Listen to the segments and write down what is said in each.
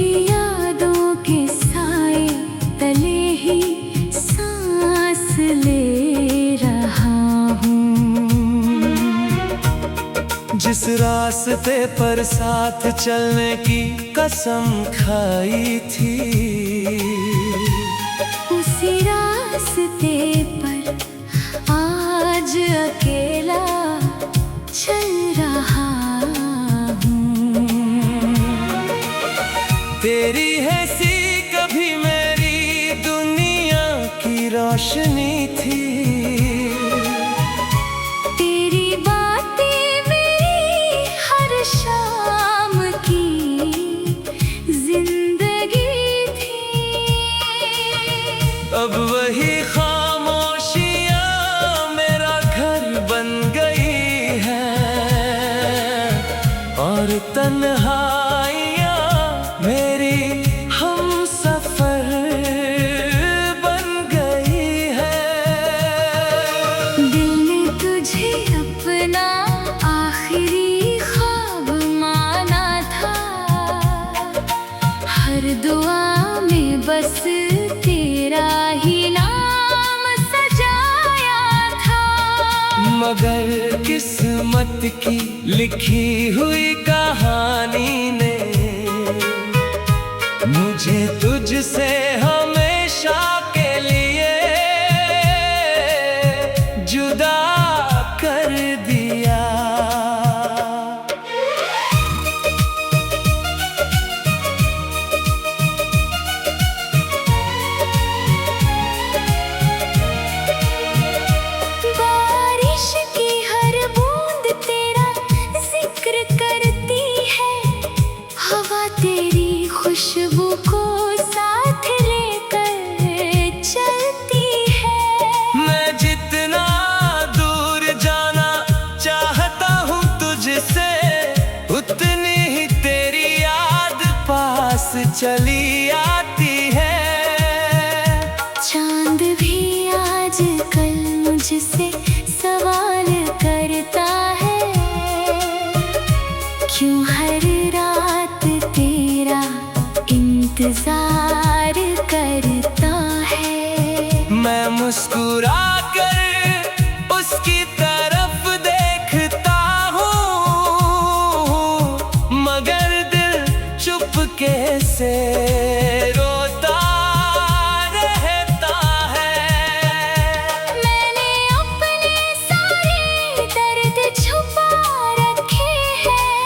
तेरी यादों के साए तले ही सांस ले रहा हूँ। जिस रास्ते पर साथ चलने की कसम खाई थी, उसी रास्ते पर आज अकेला चल रहा हूँ। तेरी है सी कभी मेरी दुनिया की रोशनी थी। तेरी बातें मेरी हर शाम की जिंदगी थी। अब वही खामोशियाँ मेरा घर बन गई है और तन्हाइयाँ मेरी हम सफर बन गई है। दिल ने तुझे अपना आखिरी ख्वाब माना था। हर दुआ में बस तेरा ही नाम सजाया था। मगर किस्मत की लिखी हुई कहानी ने मुझे तुझसे हमेशा के लिए जुदा कर दिया। बारिश की हर बूंद तेरा जिक्र करती है। हवा तेरी खुशबू को साथ लेकर चलती है। मैं जितना दूर जाना चाहता हूँ तुझसे, उतनी ही तेरी याद पास चली आती है। चांद भी आजकल मुझसे सवाल करता है, क्यों हर रात तेरा इंतजार करता है। मैं मुस्कुरा कर उसकी तरफ देखता हूँ, मगर दिल चुपके से रोता रहता है। मैंने अपने सारे दर्द छुपा रखे हैं।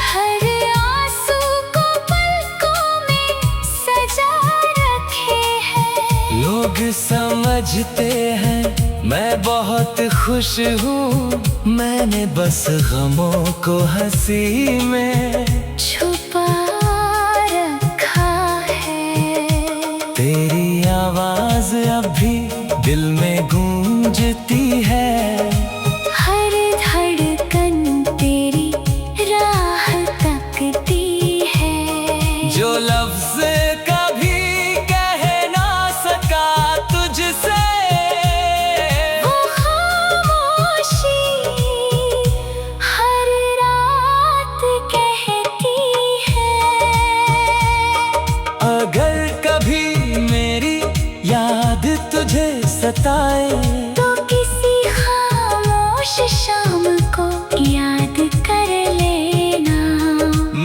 हर आंसू को पलकों में सजा रखे हैं। लोग समझते हैं मैं बहुत खुश हूँ, मैंने बस गमों को हंसी में छुपा रखा है। तेरी आवाज अब भी दिल में गूंजती है। हर धड़कन तेरी राह तकती है। जो लफ्ज कभी कह ना सका तुझसे, वो खामोशी हर रात कहती है। अगर कभी मेरी याद तुझे सताए, तो किसी खामोश शाम को याद कर लेना।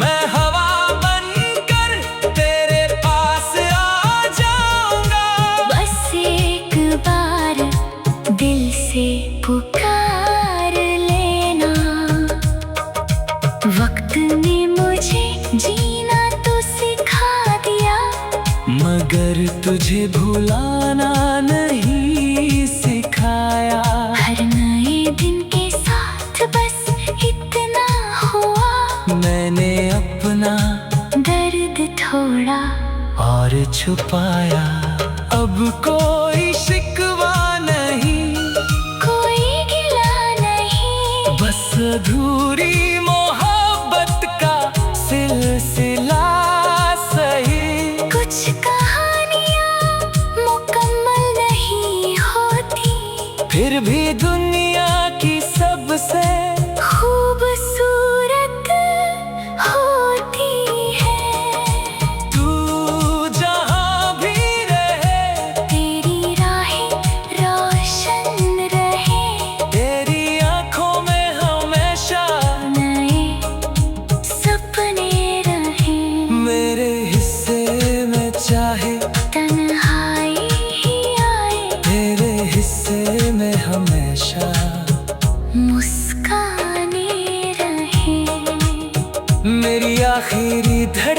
मैं हवा बनकर तेरे पास आ जाऊंगा। बस एक बार दिल से पुकार लेना। वक्त ने मुझे जीना तो सिखा दिया, मगर तुझे भुलाना नहीं सिखाया। हर नए दिन के साथ बस इतना हुआ, मैंने अपना दर्द थोड़ा और छुपाया। अब कोई शिकवा नहीं, कोई गिला नहीं। बस अधूरी मोहब्बत का सिलसिला सही। कुछ कहानियाँ मुकम्मल नहीं होती, फिर भी दुनिया की सबसे खूबसूरत होती है।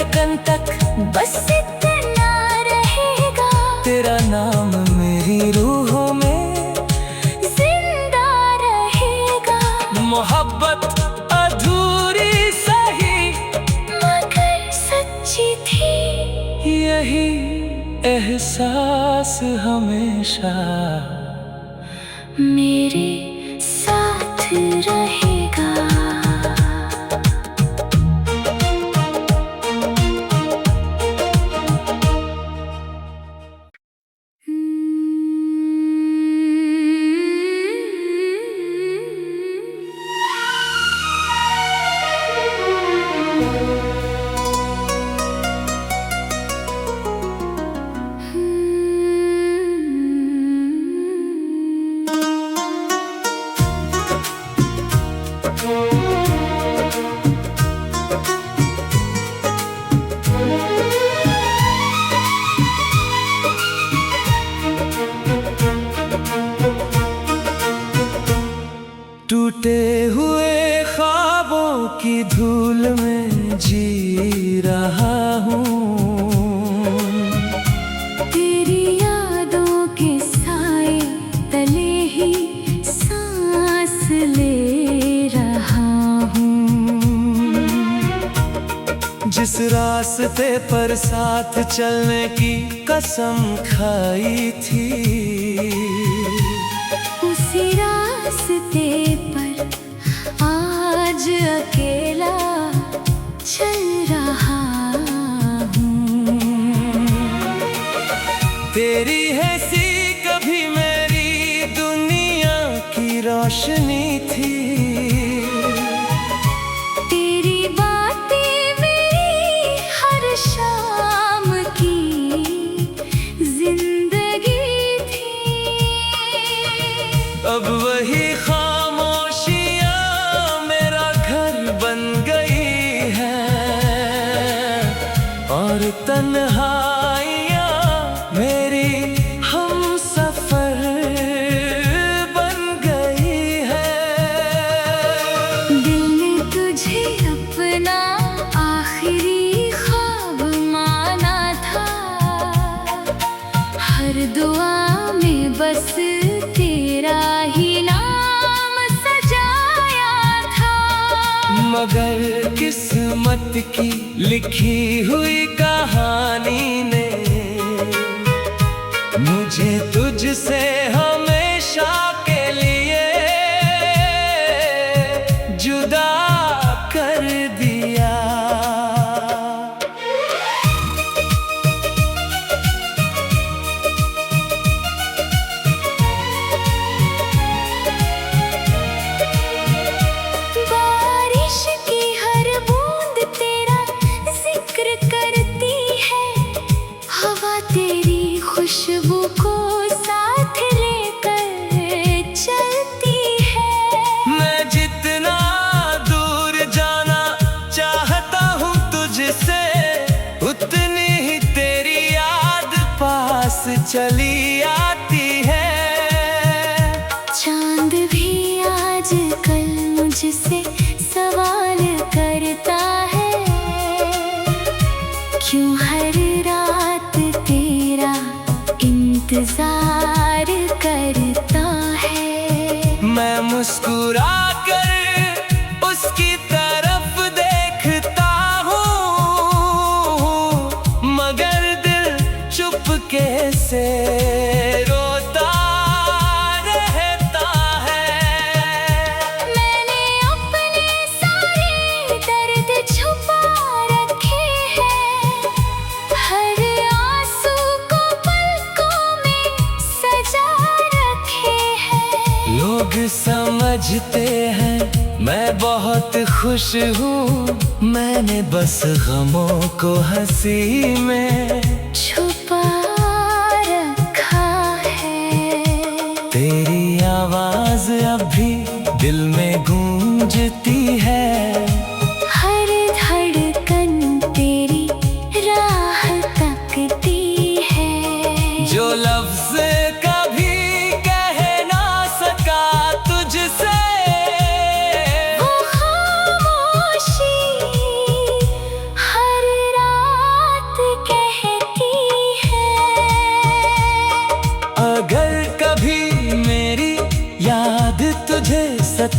धड़कन तक बस इतना रहेगा, तेरा नाम मेरी रूहों में जिंदा रहेगा। मोहब्बत अधूरी सही मगर सच्ची थी, यही एहसास हमेशा मेरे साथ रहेगा। टूटे हुए ख्वाबों की धूल में जी रहा हूँ, तेरी यादों के साए तले ही सांस ले रहा हूँ। जिस रास्ते पर साथ चलने की कसम खाई थी, उसी रास्ते पर आज अकेला चल रहा हूँ। तेरी है सी कभी मेरी दुनिया की रोशनी थी, तेरी बातें मेरी हर शाम की जिंदगी थी। अब वही खामोशियाँ मेरा घर बन गई है और तन्हाइयाँ मेरी हम सफर बन गई है। दिल ने तुझे अपना आखिरी ख्वाब माना था, हर दुआ में बस तेरा ही नाम सजाया था। मगर किस्मत की लिखी हुई कहानी ने मुझे तुझसे हमेशा के लिए जुदा कर दिया। बारिश की हर बूंद तेरा जिक्र करती है, हवा तेरी खुशबू को साथ लेकर चलती है। मैं जितना दूर जाना चाहता हूँ तुझसे, उतनी ही तेरी याद पास चली आती है। चांद भी आजकल मुझसे सवाल करता है, क्यों हर रात तेरा इंतजार करता है। मैं मुस्कुरा कर उसकी तरफ देखता हूँ, मगर दिल चुपके से रोता रहता है। मैंने अपने सारे दर्द छुपा रखे हैं, हर आंसू को पलकों में सजा रखे हैं। लोग समझते हैं मैं बहुत खुश हूँ, मैंने बस गमों को हंसी में छुपा रखा है। तेरी आवाज अब भी दिल में गूंजती है, हर धड़कन तेरी राह तकती है। जो लफ्ज कभी कह ना सका तुझसे, वो खामोशी हर रात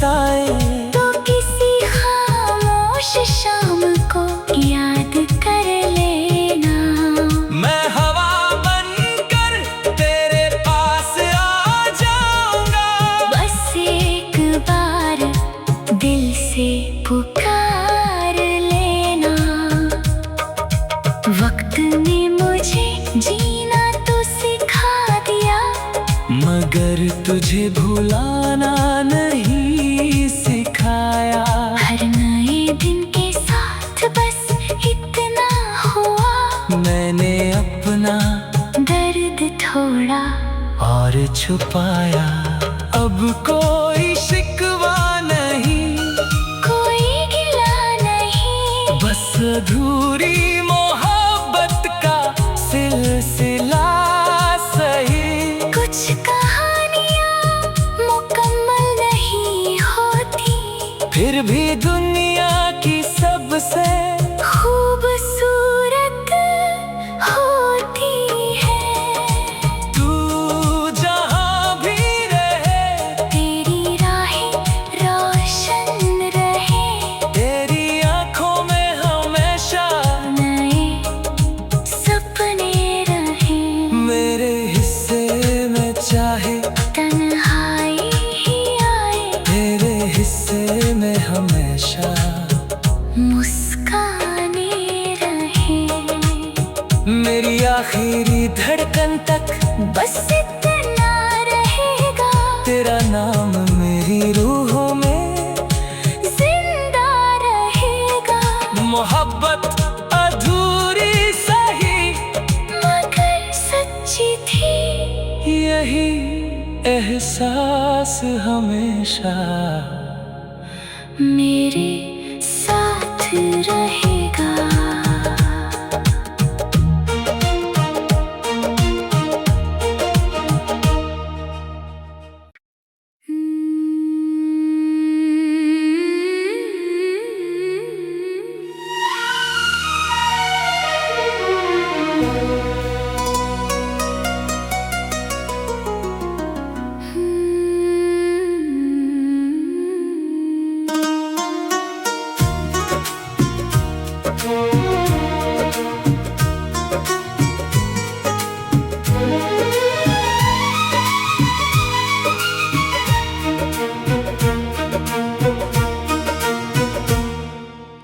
सताए तो किसी खामोश शाम को याद कर लेना। मैं हवा बनकर तेरे पास आ जाऊंगा, बस एक बार दिल से पुकार लेना। वक्त ने मुझे जीना तो सिखा दिया, मगर तुझे भुलाना नहीं सिखाया। हर नए दिन के साथ बस इतना हुआ, मैंने अपना दर्द थोड़ा और छुपाया। अब कोई शिकवा नहीं, कोई गिला नहीं, बस अधूरी मोहब्बत का सिलसिला सही। कुछ कहानियाँ मुकम्मल नहीं होती, फिर भी दुनिया की सबसे खूबसूरत होती है। तू जहाँ भी रहे, तेरी राहें रोशन रहे, तेरी आंखों में हमेशा नए सपने रहे। मेरे हिस्से में चाहे तन्हाई ही आए, तेरे हिस्से में हमेशा मुस्काने रहे। मेरी आखिरी धड़कन तक बस इतना रहेगा, तेरा नाम मेरी रूहों में जिंदा रहेगा। मोहब्बत अधूरी सही, मगर सच्ची थी, यही एहसास हमेशा मेरे साथ रहेगा।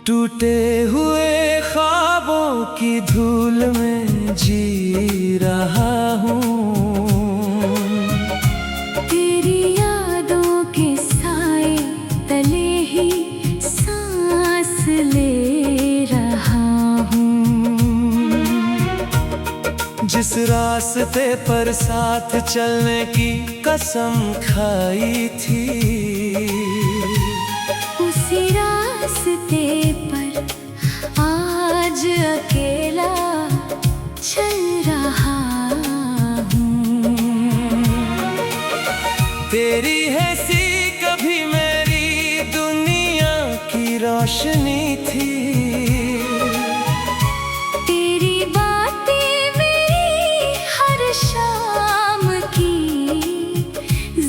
टूटे हुए ख्वाबों की धूल में जी रहा हूँ। तेरी यादों के साए तले ही सांस ले रहा हूँ। जिस रास्ते पर साथ चलने की कसम खाई थी, उसी रास्ते पर आज अकेला चल रहा हूँ। तेरी हैसी कभी मेरी दुनिया की रोशनी थी। तेरी बातें मेरी हर शाम की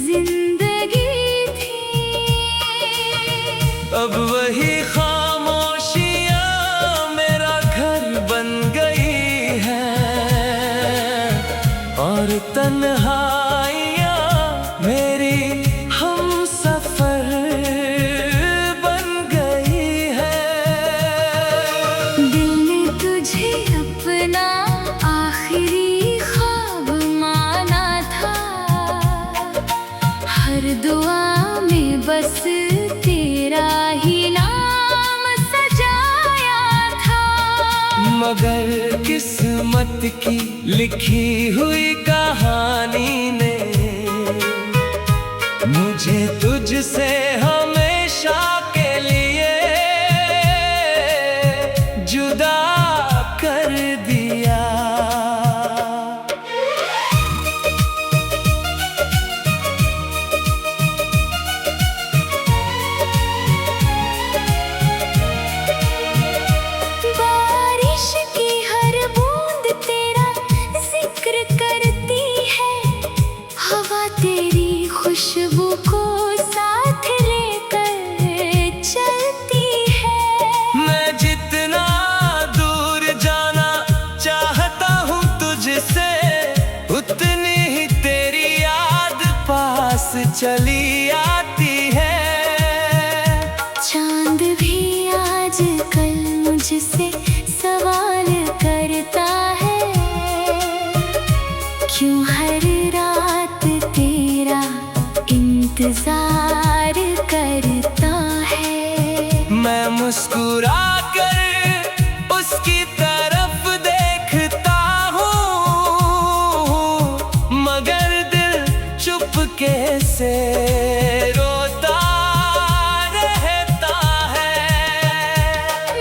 जिंदगी थी। अब वही खामोशियाँ मेरा घर बन गई है, और तन्हाइयाँ मेरी हम सफर बन गई है। दिल ने तुझे अपना आखिरी ख्वाब माना था, हर दुआ में बस तेरा ही नाम सजाया था। मगर किस्मत की लिखी हुई कहानी ने मुझे तुझसे हमेशा के लिए जुदा कर दिया। बारिश की हर बूंद तेरा जिक्र करती है, हवा तेरी खुशबू को साथ लेती चली आती है। चांद भी आजकल मुझसे सवाल करता है, क्यों हर रात तेरा इंतजार करता है। मैं मुस्कुरा कर उसकी तरफ देखता हूँ, मगर दिल चुपके से रोता रहता है।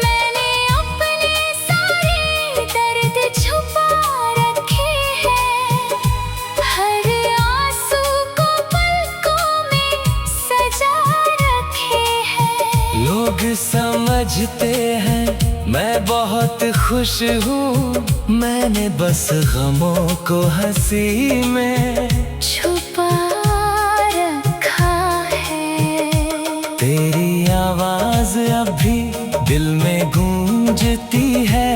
मैंने अपने सारे दर्द छुपा रखे हैं, हर आंसू को पलकों में सजा रखे हैं। लोग समझते हैं मैं बहुत खुश हूँ, मैंने बस गमों को हंसी में छुपा रखा है। तेरी आवाज अब भी दिल में गूंजती है।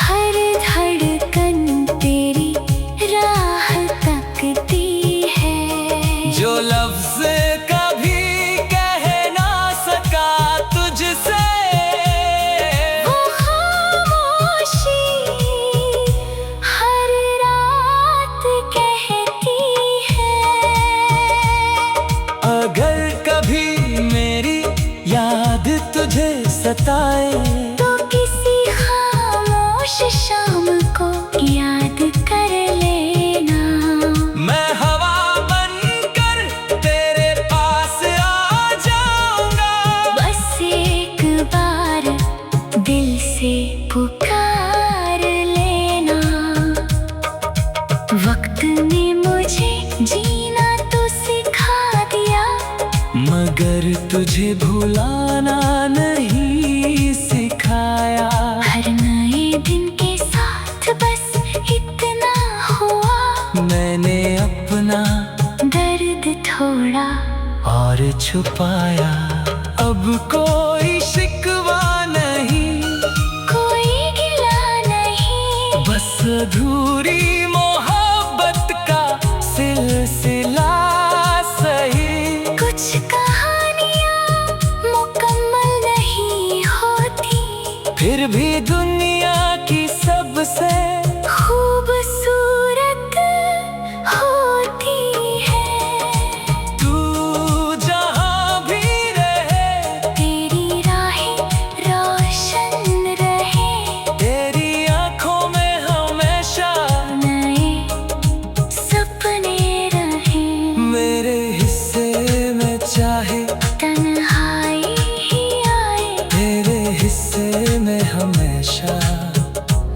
हर धड़कन तेरी राह तकती है। जो लफ्ज कभी कह ना सका तुझसे, वो खामोशी हर रात कहती है। अगर कभी मेरी याद तुझे सताए, तो किसी खामोश शाम को याद कर लेना। मैं हवा बनकर तेरे पास आ जाऊंगा। बस एक बार दिल से पुकार लेना। वक्त ने मुझे जीना तो सिखा दिया, मगर तुझे भुलाना नहीं सिखाया। हर नए दिन के साथ बस इतना हुआ, मैंने अपना दर्द थोड़ा और छुपाया। अब कोई शिकवा नहीं, कोई गिला नहीं, बस अधूरी मोहब्बत का सिलसिला सही। कुछ कहानियाँ मुकम्मल नहीं होती, फिर भी दुनिया की सबसे खूबसूरत होती है। तू जहाँ भी रहे, तेरी राहें रोशन रहे, तेरी आंखों में हमेशा नए सपने रहे। मेरे हिस्से में चाहे तन्हाई ही आए, तेरे हिस्से में हमेशा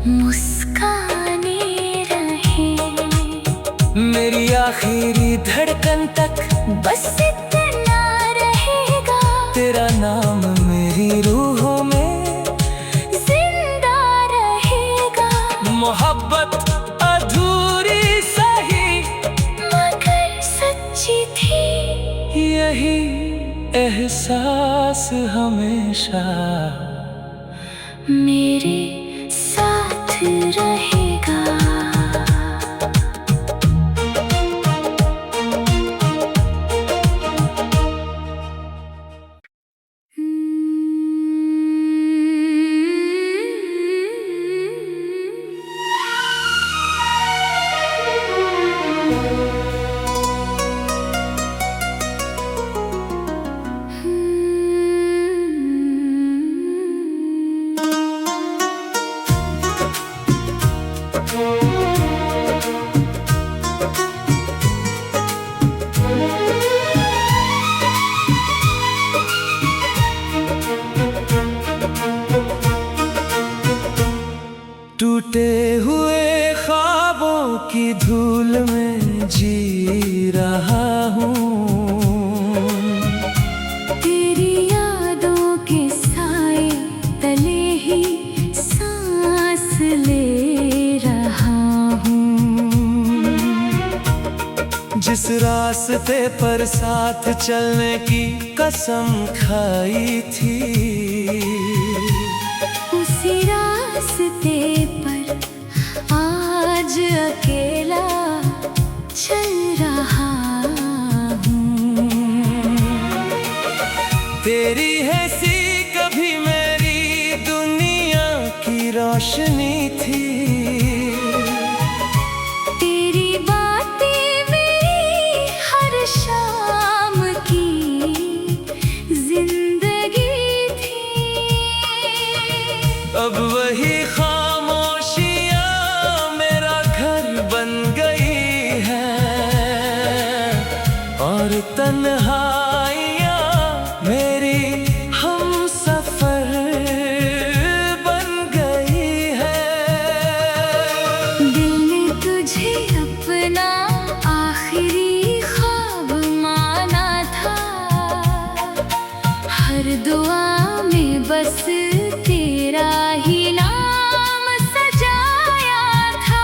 मुस्काने रहे। मेरी आखिरी धड़कन तक बस इतना रहेगा, तेरा नाम मेरी रूहों में जिंदा रहेगा। मोहब्बत अधूरी सही, मगर सच्ची थी, यही एहसास हमेशा मेरे साथ रहेगा। टूटे हुए ख्वाबों की धूल में जी रहा हूँ। तेरी यादों के साए तले ही सांस ले रहा हूँ। जिस रास्ते पर साथ चलने की कसम खाई थी, उसी रास्ते पर आज अकेला चल रहा हूँ। तेरी बातें मेरी हर शाम की जिंदगी थी। अब वही खामोशियाँ मेरा घर बन गई है और तन्हाइयाँ मेरी हम सफर बन गई है। दिल ने तुझे अपना आखिरी ख्वाब माना था, हर दुआ में बस तेरा ही नाम सजाया था।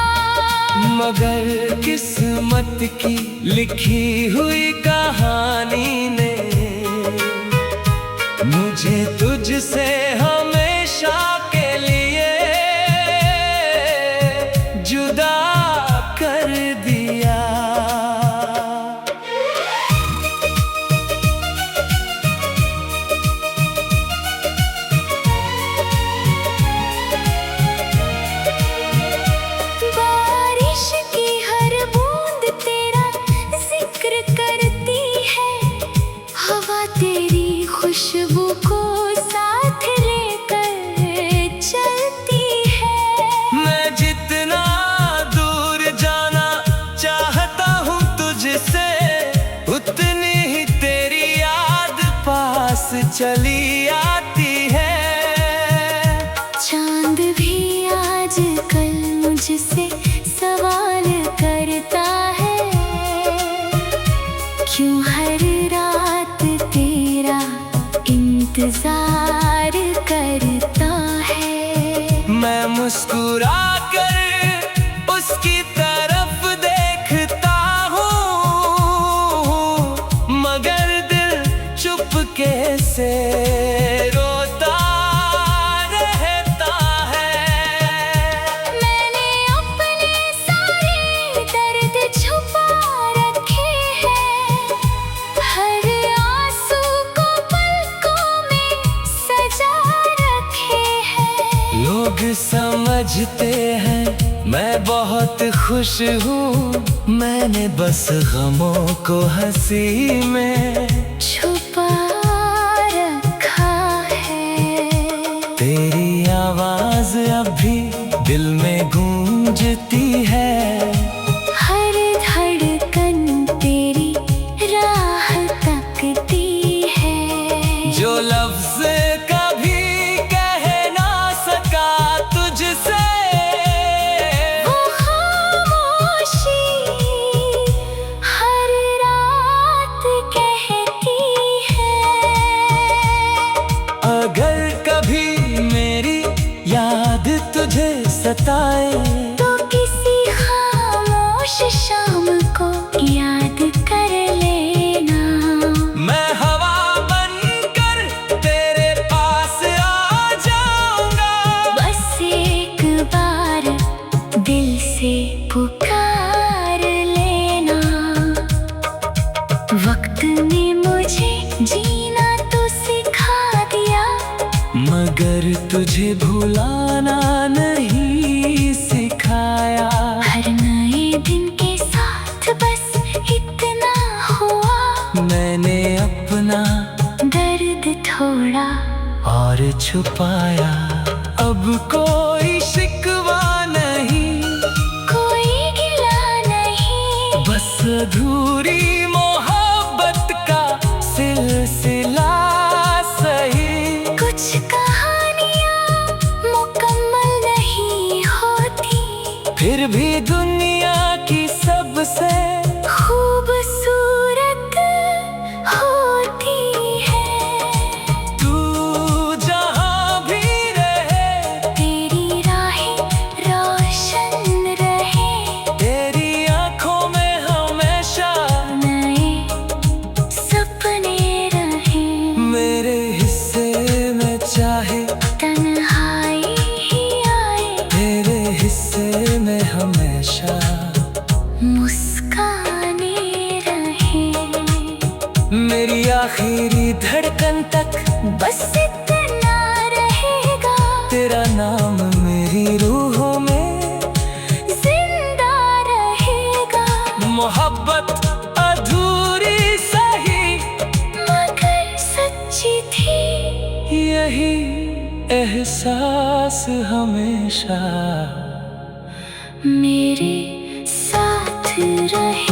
मगर किस्मत की लिखी हुई कहानी ने मुझे तुझसे हमेशा के लिए जुदा कर दिया। बारिश की हर बूंद तेरा जिक्र करती है, हवा तेरी खुशबू को साथ लेकर चलती है। मैं जितना दूर जाना चाहता हूँ तुझसे, उतनी ही तेरी याद पास चली आती है। चांद भी आजकल मुझसे सवाल करता है, क्यों हर रात तेरा इंतजार करता है। मैं मुस्कुरा कर उसकी तरफ देखता हूँ, मगर दिल चुपके से रोता रहता है। मैंने अपने सारे दर्द छुपा रखे हैं, हर आंसू को पलकों में सजा रखे हैं। लोग समझते हैं मैं बहुत खुश हूँ, मैंने बस गमों को हंसी में छुपा रखा है। तेरी आवाज अब भी दिल में गूंजती है। हर धड़कन तेरी राह तकती है। जो लफ्ज कभी कह ना सका तुझसे, वो खामोशी हर रात कहती है। अगर कभी मेरी याद तुझे सताए, तो किसी खामोश शाम को याद कर लेना। मैं हवा बनकर तेरे पास आ जाऊंगा। बस एक बार दिल से पुकार लेना। वक्त ने मुझे जीना तो सिखा दिया, मगर तुझे भुलाना नहीं सिखाया। हर नए दिन के साथ बस इतना हुआ, मैंने अपना दर्द थोड़ा और छुपाया। अब कोई शिकवा नहीं, कोई गिला नहीं, बस अधूरी मोहब्बत का सिलसिला सही। कुछ कहानियाँ मुकम्मल नहीं होती, फिर भी दुनिया की सबसे खूबसूरत होती है। तू जहाँ भी रहे, तेरी राहें रोशन रहे, तेरी आंखों में हमेशा नए सपने रहे। मेरे हिस्से में चाहे तन्हाई ही आए, तेरे हिस्से में हमेशा मुस्काने रहे। मेरी आखिरी धड़कन तक बस इतना रहेगा, तेरा नाम मेरी रूहों में हमेशा मेरे साथ रहे।